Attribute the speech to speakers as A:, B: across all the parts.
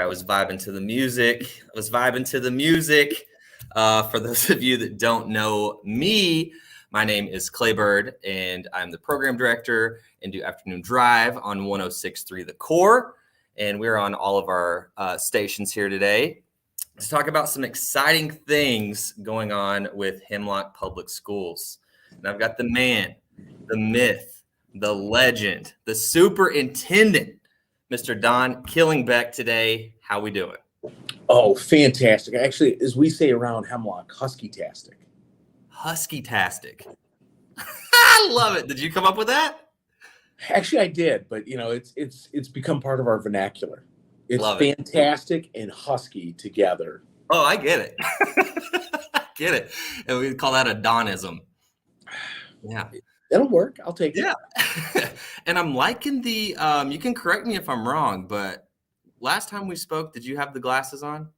A: was vibing to the music. For those of you that don't know me, my name is Clay Bird, and I'm the program director and do Afternoon Drive on 106.3 The Core. And we're on all of our stations here today to talk about some exciting things going on with Hemlock Public Schools. And I've got the man, the myth, the legend, the superintendent, Mr. Don Killingbeck today. How we doing?
B: Oh, fantastic. Actually, as we say around Hemlock, husky-tastic.
A: Husky-tastic. I love it. Did you come up with that?
B: Actually, I did, but it's become part of our vernacular. It's
A: Love
B: fantastic and husky together.
A: Oh, I get it. I get it. And we call that a Donism. Yeah.
B: That'll work. I'll take it.
A: Yeah. And I'm liking the, you can correct me if I'm wrong, but last time we spoke, did you have the glasses on?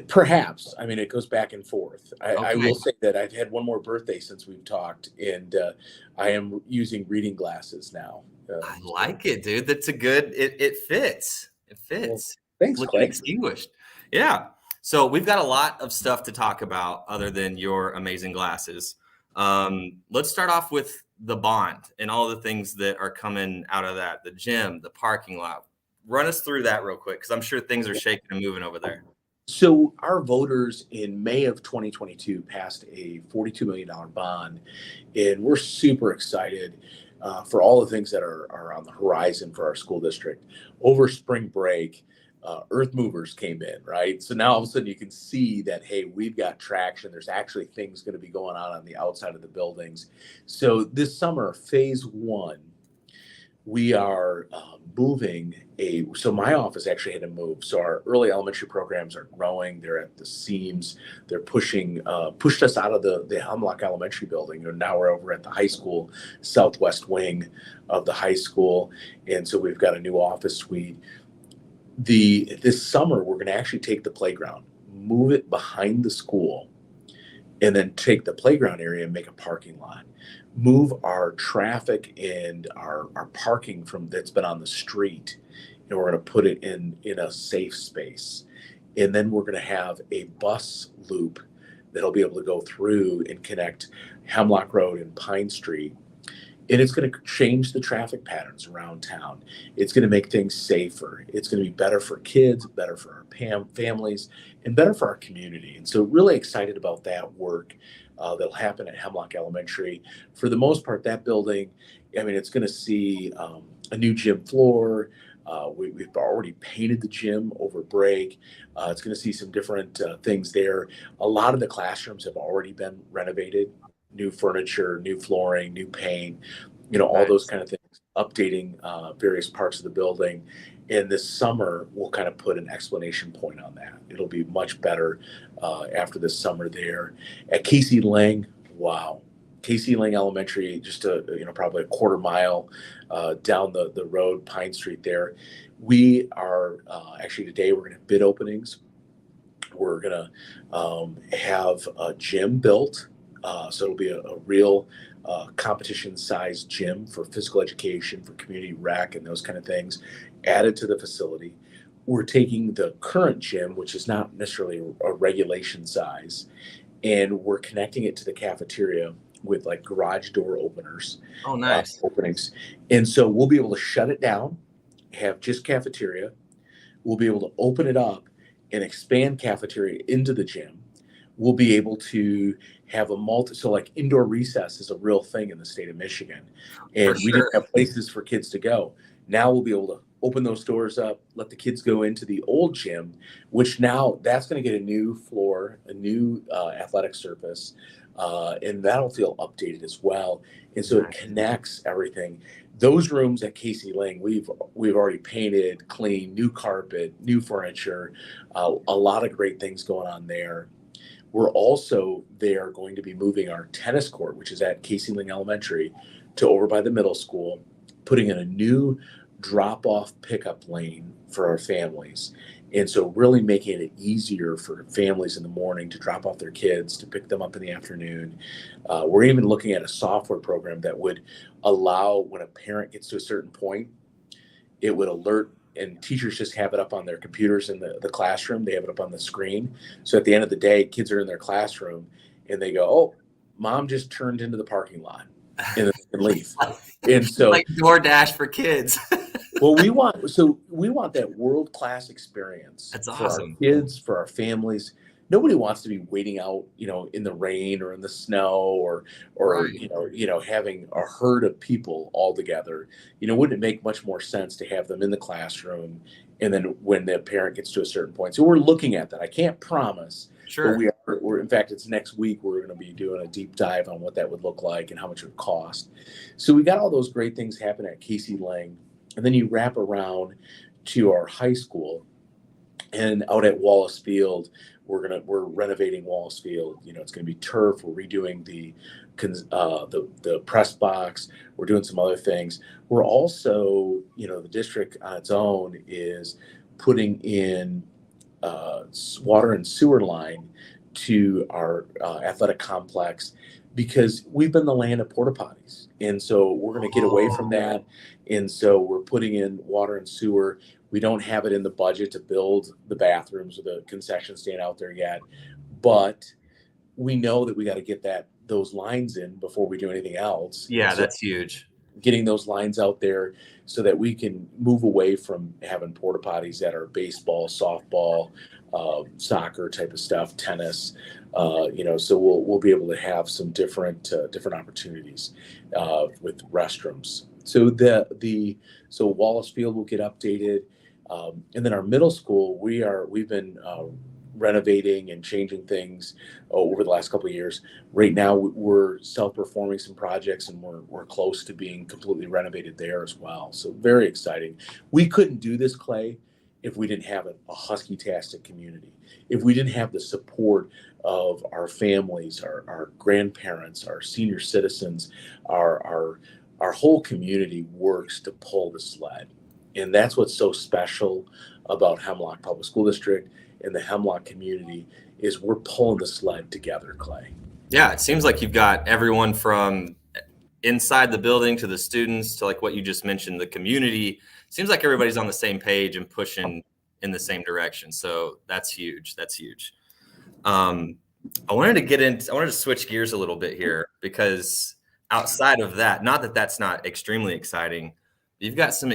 B: Perhaps. I mean, it goes back and forth. I
A: Okay.
B: will say that I've had one more birthday since we've talked, and I am using reading glasses now.
A: I like it, dude. That's a good, it fits. It fits.
B: Well, thanks,
A: Looking
B: Clay.
A: distinguished. Yeah. So we've got a lot of stuff to talk about other than your amazing glasses. Let's start off with the bond and all the things that are coming out of that, the gym, the parking lot. Run us through that real quick, because I'm sure things are shaking and moving over there.
B: So our voters in May of 2022 passed a $42 million bond, and we're super excited for all the things that are on the horizon for our school district. Over spring break, earth movers came in, right? So now all of a sudden you can see that, hey, we've got traction. There's actually things going to be going on the outside of the buildings. So this summer, phase one, we are moving so my office actually had to move. So our early elementary programs are growing. They're at the seams. They're pushed us out of the Hemlock Elementary building. And now we're over at the high school, southwest wing of the high school. And so we've got a new office suite. This summer, we're going to actually take the playground, move it behind the school, and then take the playground area and make a parking lot. Move our traffic and our parking from that's been on the street, and we're going to put it in a safe space. And then we're going to have a bus loop that'll be able to go through and connect Hemlock Road and Pine Street. And it's going to change the traffic patterns around town. It's going to make things safer. It's going to be better for kids, better for our families, and better for our community. And so really excited about that work that'll happen at Hemlock Elementary. For the most part, that building, I mean, it's going to see a new gym floor. We've already painted the gym over break. It's going to see some different things there. A lot of the classrooms have already been renovated. New furniture, new flooring, new paint, all those kind of things, updating various parts of the building. And this summer, we'll kind of put an explanation point on that. It'll be much better after this summer there. At Casey Lang, wow. Casey Lang Elementary, just probably a quarter mile down the road, Pine Street there. We are actually today, we're going to have bid openings. We're going to have a gym built. So it'll be a real competition-sized gym for physical education, for community rec, and those kind of things added to the facility. We're taking the current gym, which is not necessarily a regulation size, and we're connecting it to the cafeteria with like garage door openers.
A: Oh, nice.
B: Openings. And so we'll be able to shut it down, have just cafeteria. We'll be able to open it up and expand cafeteria into the gym. We'll be able to have so like indoor recess is a real thing in the state of Michigan. And we didn't have places for kids to go. Now we'll be able to open those doors up, let the kids go into the old gym, which now that's going to get a new floor, a new athletic surface, and that'll feel updated as well. And so it connects everything. Those rooms at Casey Lang, we've already painted, cleaned, new carpet, new furniture, a lot of great things going on there. We're also going to be moving our tennis court, which is at Casey Lang Elementary, to over by the middle school, putting in a new drop-off pickup lane for our families. And so really making it easier for families in the morning to drop off their kids, to pick them up in the afternoon. We're even looking at a software program that would allow when a parent gets to a certain point, it would alert and teachers just have it up on their computers in the classroom. They have it up on the screen. So at the end of the day, kids are in their classroom and they go, "Oh, mom just turned into the parking lot," and then they can leave. And so,
A: like DoorDash for kids.
B: well, we want that world-class experience
A: That's
B: for our
A: awesome.
B: kids, for our families. Nobody wants to be waiting out, in the rain or in the snow or
A: Right.
B: having a herd of people all together. Wouldn't it make much more sense to have them in the classroom, and then when the parent gets to a certain point? So we're looking at that. I can't promise, but
A: Sure.
B: we're in fact, it's next week. We're going to be doing a deep dive on what that would look like and how much it would cost. So we got all those great things happening at Casey Lang. And then you wrap around to our high school, and out at Wallace Field, we're renovating Wallace Field. It's going to be turf. We're redoing the press box. We're doing some other things. We're also, the district on its own is putting in water and sewer line to our athletic complex, because we've been the land of porta potties. And so we're going to get away from that. And so we're putting in water and sewer. We don't have it in the budget to build the bathrooms or the concession stand out there yet, but we know that we got to get those lines in before we do anything else.
A: Yeah,
B: so
A: that's huge.
B: Getting those lines out there so that we can move away from having porta potties that are baseball, softball, soccer type of stuff, tennis. So we'll be able to have some different opportunities with restrooms. So Wallace Field will get updated, and then our middle school, we've been renovating and changing things over the last couple of years. Right now, we're self-performing some projects, and we're close to being completely renovated there as well. So very exciting. We couldn't do this, Clay, if we didn't have a Husky-tastic community, if we didn't have the support of our families, our grandparents, our senior citizens, our whole community works to pull the sled. And that's what's so special about Hemlock Public School District and the Hemlock community, is we're pulling the sled together, Clay.
A: Yeah, it seems like you've got everyone from inside the building to the students to, like what you just mentioned, the community. Seems like everybody's on the same page and pushing in the same direction. So that's huge. That's huge. I wanted to switch gears a little bit here, because outside of that, not that that's not extremely exciting, you've got some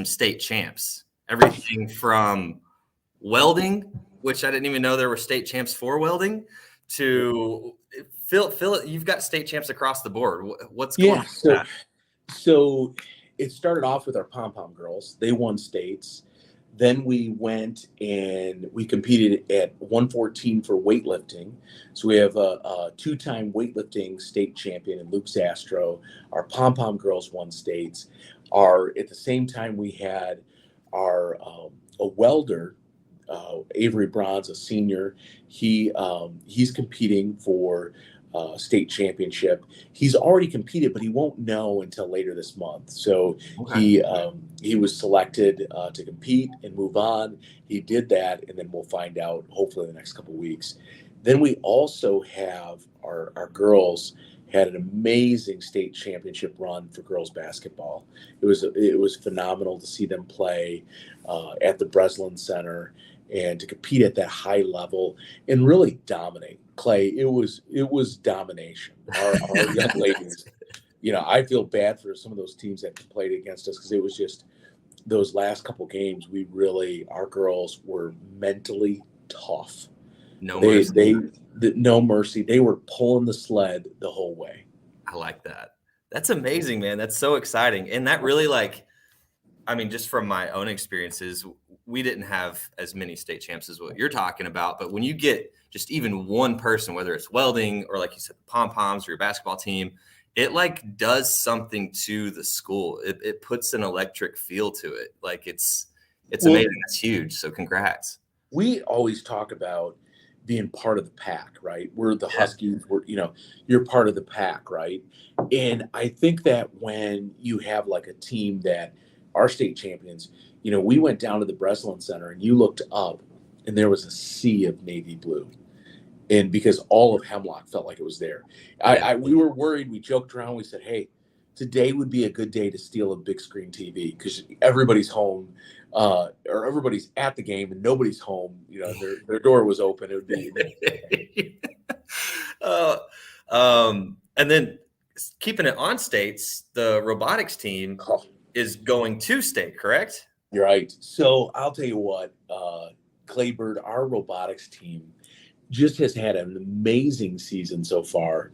A: state champs, everything from welding, which I didn't even know there were state champs for welding, to Phil, you've got state champs across the board. What's going on with that?
B: So it started off with our pom-pom girls. They won states. Then we went and we competed at 114 for weightlifting. So we have a two-time weightlifting state champion in Luke Zastro. Our pom-pom girls won states. At the same time, we had a welder, Avery Bronze, a senior. He's competing for state championship. He's already competed, but he won't know until later this month. So okay. He was selected to compete and move on. He did that, and then we'll find out hopefully in the next couple of weeks. Then we also have our girls had an amazing state championship run for girls basketball. It was phenomenal to see them play at the Breslin Center and to compete at that high level and really dominate. Clay, it was domination. Our young ladies, I feel bad for some of those teams that played against us, because it was just those last couple games. Our girls were mentally tough. No mercy. They were pulling the sled the whole way.
A: I like that. That's amazing, man. That's so exciting. And that really, just from my own experiences, we didn't have as many state champs as what you're talking about. But when you get just even one person, whether it's welding or, like you said, the pom-poms or your basketball team, it does something to the school. It puts an electric feel to it. It's amazing. It's huge. So congrats.
B: We always talk about being part of the pack, right? We're the Huskies, you're part of the pack, right? And I think that when you have a team that are state champions, we went down to the Breslin Center and you looked up and there was a sea of navy blue. And because all of Hemlock felt like it was there. We were worried. We joked around. We said, hey, today would be a good day to steal a big screen TV because everybody's home, or everybody's at the game and nobody's home. Their door was open. It would be.
A: uh, and then keeping it on states, the robotics team is going to state, correct?
B: You're right. So I'll tell you what, Claybird, our robotics team just has had an amazing season so far.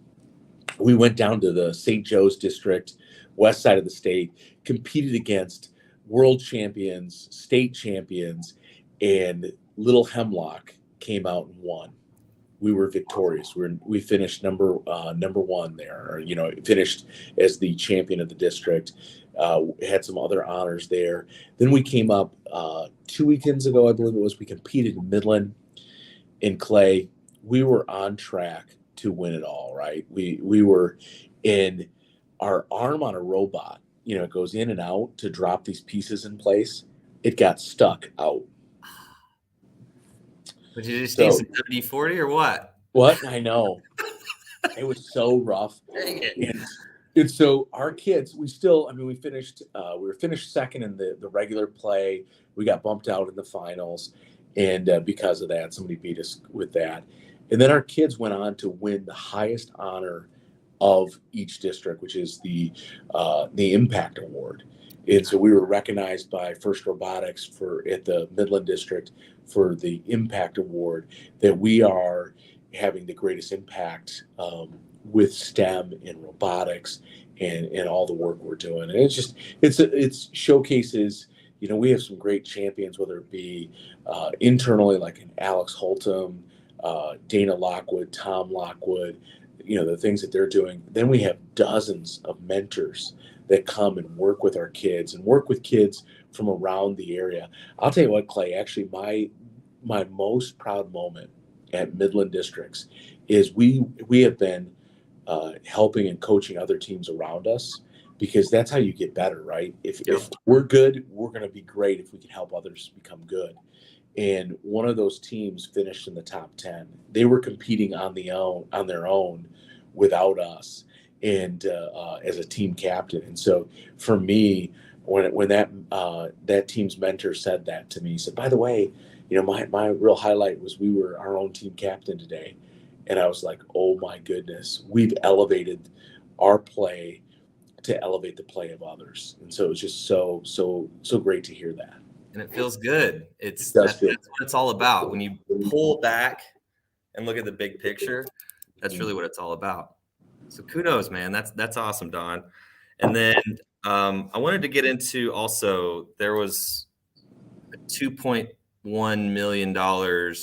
B: We went down to the St. Joe's district, west side of the state, competed against world champions, state champions, and Little Hemlock came out and won. We were victorious. We finished number one there, or, finished as the champion of the district. Had some other honors there. Then we came up 2 weekends ago, I believe it was. We competed in Midland in clay. We were on track to win it all, right? We were in our arm on a robot. It goes in and out to drop these pieces in place. It got stuck out.
A: But you just need some WD-40 or what?
B: What? I know. It was so rough.
A: Dang it.
B: And so our kids, we finished, we were finished second in the regular play. We got bumped out in the finals. And because of that, somebody beat us with that. And then our kids went on to win the highest honor of each district, which is the Impact Award. And so we were recognized by First Robotics at the Midland District for the Impact Award, that we are having the greatest impact with STEM and robotics and all the work we're doing. And it's showcases. We have some great champions, whether it be internally, like an Alex Holtum, Dana Lockwood, Tom Lockwood, the things that they're doing. Then we have dozens of mentors that come and work with our kids and work with kids from around the area. I'll tell you what, Clay, actually my most proud moment at Midland Districts is we have been helping and coaching other teams around us, because that's how you get better, right? If we're good, we're going to be great if we can help others become good. And one of those teams finished in the top 10. They were competing on their own without us, and as a team captain. And so for me, when that team's mentor said that to me, he said, by the way, my real highlight was we were our own team captain today. And I was like, oh my goodness, we've elevated our play to elevate the play of others. And so it was just so great to hear that.
A: And it feels good. That's what it's all about. When you pull back and look at the big picture, that's really what it's all about. So kudos, man. That's awesome, Don. And then I wanted to get into also, there was $2.1 million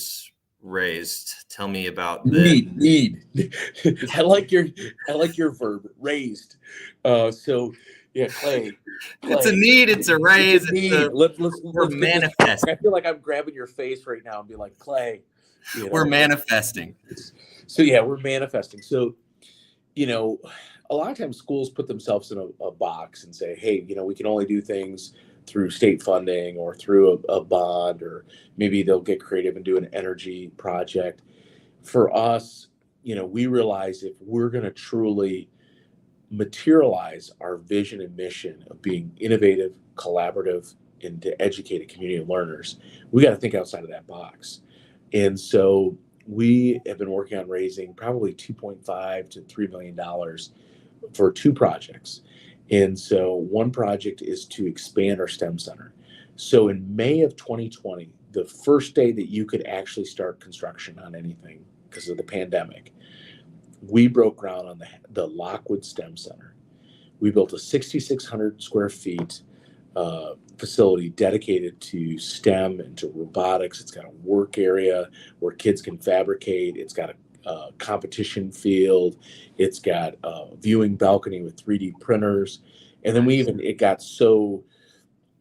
A: raised. Tell me about this.
B: Need. I like your verb, raised. So yeah, Clay.
A: It's a need. It's a raise.
B: We're
A: manifesting.
B: I feel like I'm grabbing your face right now and be like, Clay.
A: We're manifesting.
B: So yeah, we're manifesting. So, a lot of times schools put themselves in a box and say, hey, we can only do things through state funding or through a bond, or maybe they'll get creative and do an energy project. For us, we realize if we're going to truly materialize our vision and mission of being innovative, collaborative, and to educate a community of learners, we got to think outside of that box. And so we have been working on raising probably $2.5 to $3 million for two projects. And so one project is to expand our STEM center. So in May of 2020, the first day that you could actually start construction on anything because of the pandemic, we broke ground on the Lockwood STEM Center. We built a 6,600 square feet facility dedicated to STEM and to robotics. It's got a work area where kids can fabricate. It's got a competition field. It's got a viewing balcony with 3D printers. And then it got so,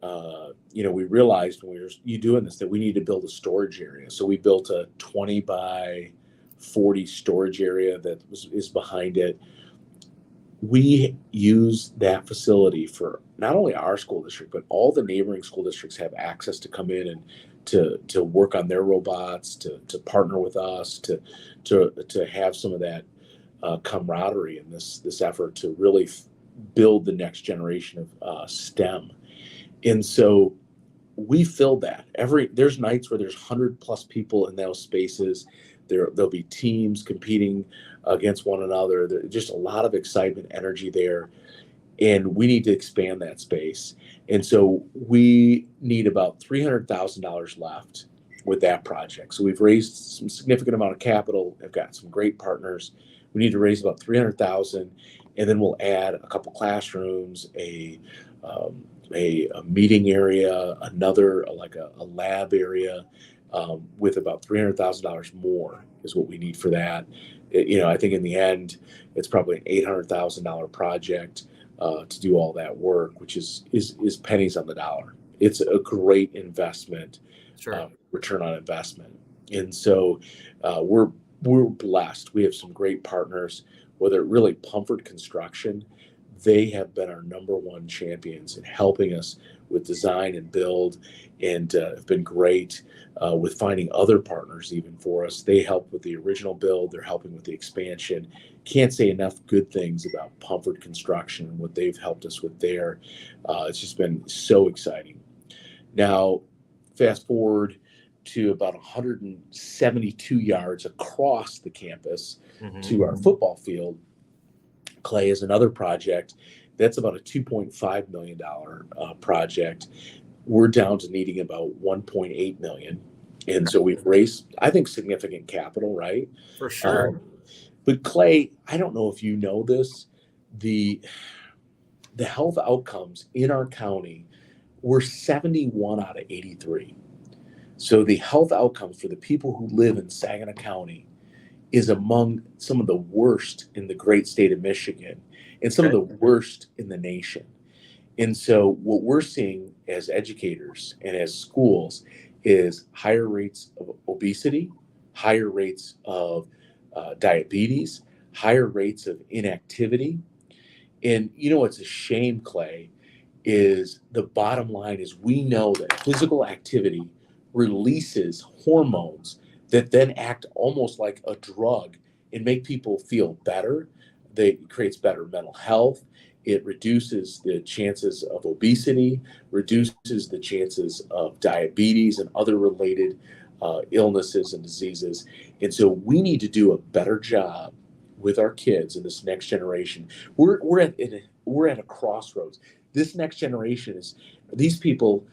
B: we realized when we were doing this that we need to build a storage area. So we built a 20 by 40 storage area that is behind it. We use that facility for not only our school district, but all the neighboring school districts have access to come in and to work on their robots, to partner with us, to have some of that camaraderie in this effort to really build the next generation of STEM. And so we filled that. There's nights where there's 100+ people in those spaces. There'll be teams competing against one another. There's just a lot of excitement, energy there, and we need to expand that space. And so we need about $300,000 left with that project. So we've raised some significant amount of capital. I've got some great partners. We need to raise about 300,000, and then we'll add a couple classrooms, a meeting area, another like a lab area, with about $300,000 more is what we need for that. I think in the end, it's probably an $800,000 project to do all that work, which is pennies on the dollar. It's a great investment,
A: Sure.
B: Return on investment. And so we're blessed. We have some great partners, whether it really Pumford Construction. They have been our number one champions in helping us with design and build, and have been great with finding other partners even for us. They helped with the original build. They're helping with the expansion. Can't say enough good things about Pumford Construction and what they've helped us with there. It's just been so exciting. Now, fast forward to about 172 yards across the campus to our football field. Clay is another project that's about a $2.5 million project. We're down to needing about $1.8 million. And so we've raised, I think, significant capital, right?
A: For sure.
B: But Clay, I don't know if you know this, the health outcomes in our county were 71 out of 83. So the health outcomes for the people who live in Saginaw County is among some of the worst in the great state of Michigan and some of the worst in the nation. And so what we're seeing as educators and as schools is higher rates of obesity, higher rates of diabetes, higher rates of inactivity. And what's a shame, Clay, is the bottom line is we know that physical activity releases hormones that then act almost like a drug and make people feel better. It creates better mental health. It reduces the chances of obesity, reduces the chances of diabetes and other related illnesses and diseases. And so we need to do a better job with our kids in this next generation. We're at a crossroads. This next generation is these people,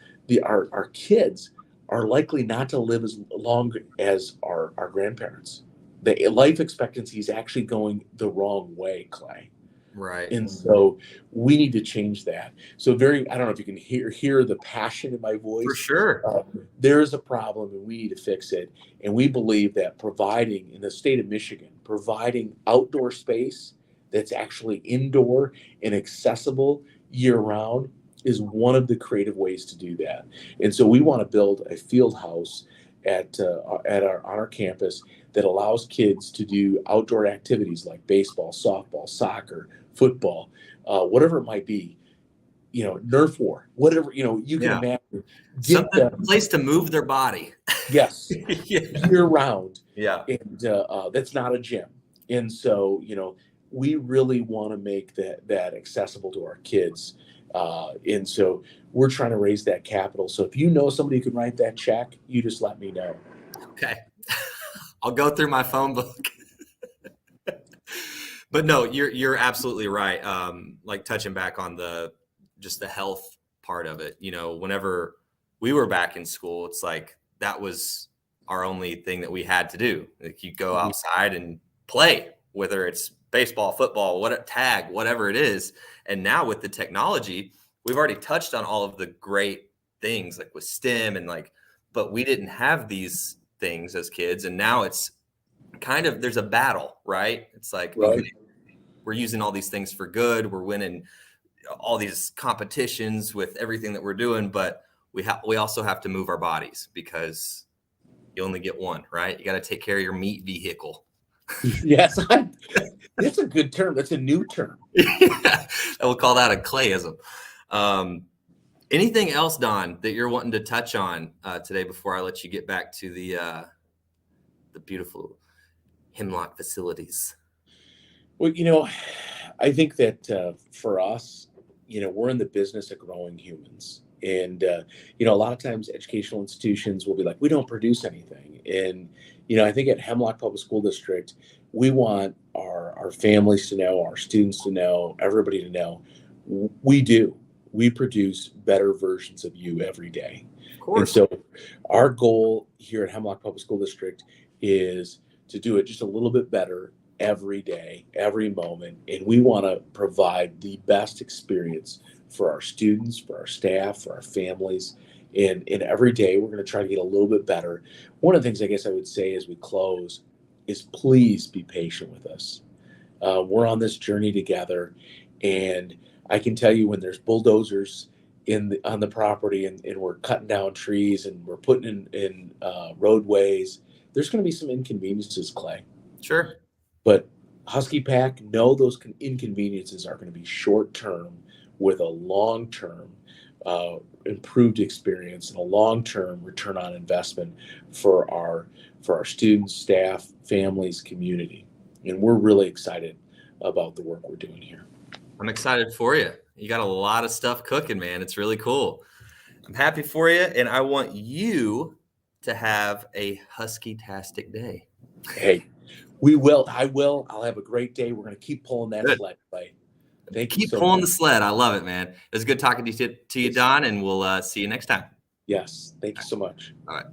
B: our kids are likely not to live as long as our grandparents. The life expectancy is actually going the wrong way, Clay.
A: Right.
B: And so we need to change that. So I don't know if you can hear the passion in my voice.
A: For sure.
B: There is a problem and we need to fix it. And we believe that providing, in the state of Michigan, providing outdoor space that's actually indoor and accessible year round is one of the creative ways to do that. And so we want to build a field house on our campus that allows kids to do outdoor activities like baseball, softball, soccer, football, whatever it might be, Nerf war, whatever, you can imagine.
A: Something, a place to move their body.
B: Yes. Year round.
A: Yeah.
B: And that's not a gym. And so, we really want to make that accessible to our kids. And so we're trying to raise that capital. So if you know somebody who can write that check, you just let me know.
A: Okay. I'll go through my phone book. But no, you're absolutely right. Like touching back on just the health part of it, whenever we were back in school, it's like that was our only thing that we had to do. Like you go outside and play, whether it's baseball, football, tag, whatever it is. And now with the technology, we've already touched on all of the great things like with STEM but we didn't have these things as kids. And now it's kind of, there's a battle, right? It's like, okay, we're using all these things for good. We're winning all these competitions with everything that we're doing, but we also have to move our bodies because you only get one, right? You got to take care of your meat vehicle.
B: Yes. That's a good term. That's a new term.
A: We'll call that a Clayism. Anything else, Don, that you're wanting to touch on today before I let you get back to the beautiful Hemlock facilities?
B: Well, I think that for us, we're in the business of growing humans. And, a lot of times educational institutions will be like, we don't produce anything. And, I think at Hemlock Public School District, we want our families to know, our students to know, everybody to know, we do. We produce better versions of you every day.
A: Of
B: And
A: course.
B: so our goal here at Hemlock Public School District is to do it just a little bit better every day, every moment. And we want to provide the best experience for our students, for our staff, for our families. And every day we're going to try to get a little bit better. One of the things I guess I would say as we close is please be patient with us. We're on this journey together. And I can tell you when there's bulldozers on the property and we're cutting down trees and we're putting in roadways, there's going to be some inconveniences, Clay.
A: Sure.
B: But Husky Pack, know those inconveniences are going to be short term with a long term improved experience and a long term return on investment for our students, staff, families, community. And we're really excited about the work we're doing here.
A: I'm excited for you. You got a lot of stuff cooking, man. It's really cool. I'm happy for you, and I want you to have a Husky-tastic day.
B: Hey, we will. I will. I'll have a great day. We're going to keep pulling that
A: Good.
B: sled, Clay. Thank you
A: Keep
B: so
A: pulling
B: much.
A: the sled. I love it, man. It was good talking to you, Don, and we'll see you next time.
B: Yes. Thank you so much.
A: All right.